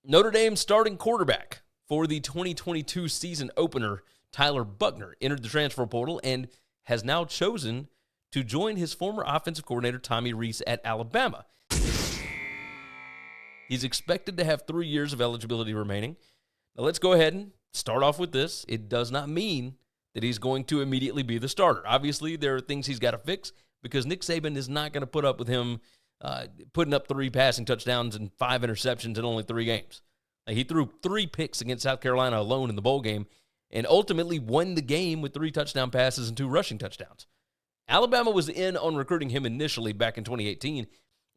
Notre Dame starting quarterback for the 2022 season opener, Tyler Buchner, entered the transfer portal and has now chosen to join his former offensive coordinator, Tommy Rees, at Alabama. He's expected to have 3 years of eligibility remaining. Now, let's go ahead and start off with this. It does not mean that he's going to immediately be the starter. Obviously, there are things he's got to fix because Nick Saban is not going to put up with him putting up 3 passing touchdowns and 5 interceptions in only 3 games. He threw 3 picks against South Carolina alone in the bowl game and ultimately won the game with 3 touchdown passes and 2 rushing touchdowns. Alabama was in on recruiting him initially back in 2018.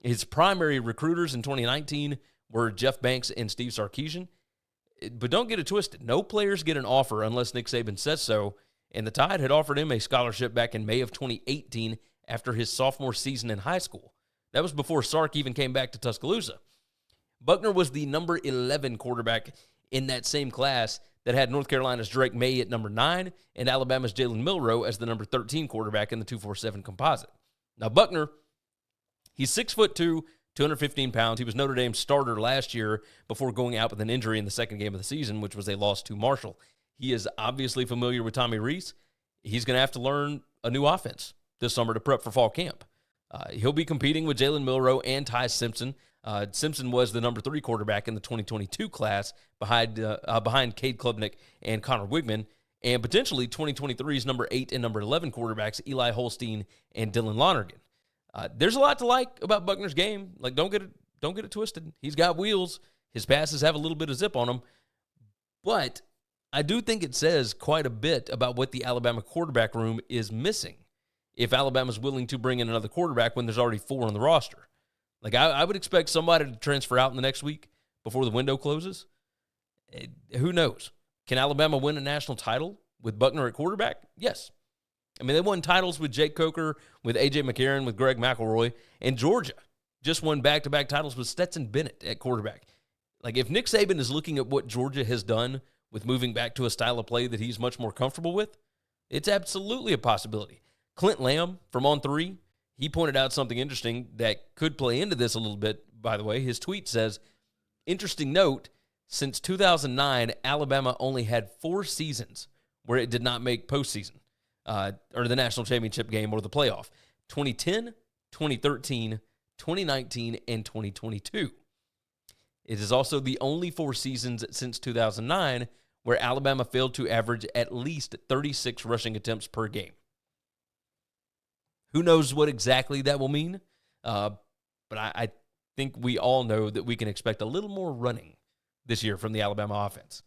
His primary recruiters in 2019 were Jeff Banks and Steve Sarkisian. But don't get it twisted. No players get an offer unless Nick Saban says so, and the Tide had offered him a scholarship back in May of 2018 after his sophomore season in high school. That was before Sark even came back to Tuscaloosa. Buchner was the number 11 quarterback in that same class that had North Carolina's Drake May at number 9 and Alabama's Jalen Milroe as the number 13 quarterback in the 247 composite. Now, Buchner, he's 6'2", 215 pounds. He was Notre Dame's starter last year before going out with an injury in the second game of the season, which was a loss to Marshall. He is obviously familiar with Tommy Rees. He's going to have to learn a new offense this summer to prep for fall camp. He'll be competing with Jalen Milroe and Ty Simpson. Simpson was the number 3 quarterback in the 2022 class behind Cade Klubnik and Connor Wigman, and potentially 2023's number 8 and number 11 quarterbacks, Eli Holstein and Dylan Lonergan. There's a lot to like about Buchner's game. Like, don't get it twisted. He's got wheels. His passes have a little bit of zip on them. But I do think it says quite a bit about what the Alabama quarterback room is missing if Alabama's willing to bring in another quarterback when there's already 4 on the roster. Like, I would expect somebody to transfer out in the next week before the window closes. Who knows? Can Alabama win a national title with Buchner at quarterback? Yes. I mean, they won titles with Jake Coker, with A.J. McCarron, with Greg McElroy, and Georgia just won back-to-back titles with Stetson Bennett at quarterback. Like, if Nick Saban is looking at what Georgia has done with moving back to a style of play that he's much more comfortable with, it's absolutely a possibility. Clint Lamb from On3, he pointed out something interesting that could play into this a little bit, by the way. His tweet says, interesting note, since 2009, Alabama only had 4 seasons where it did not make postseason. Or the national championship game or the playoff. 2010, 2013, 2019, and 2022. It is also the only 4 seasons since 2009 where Alabama failed to average at least 36 rushing attempts per game. Who knows what exactly that will mean? But I think we all know that we can expect a little more running this year from the Alabama offense.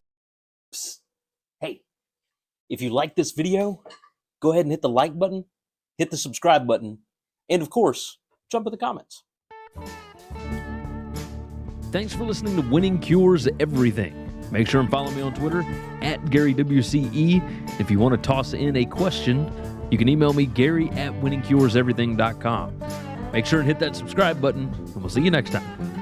Psst. Hey, if you like this video, go ahead and hit the like button, hit the subscribe button, and of course, jump in the comments. Thanks for listening to Winning Cures Everything. Make sure and follow me on Twitter @GaryWCE. If you want to toss in a question, you can email me, Gary@winningcureseverything.com. Make sure and hit that subscribe button, and we'll see you next time.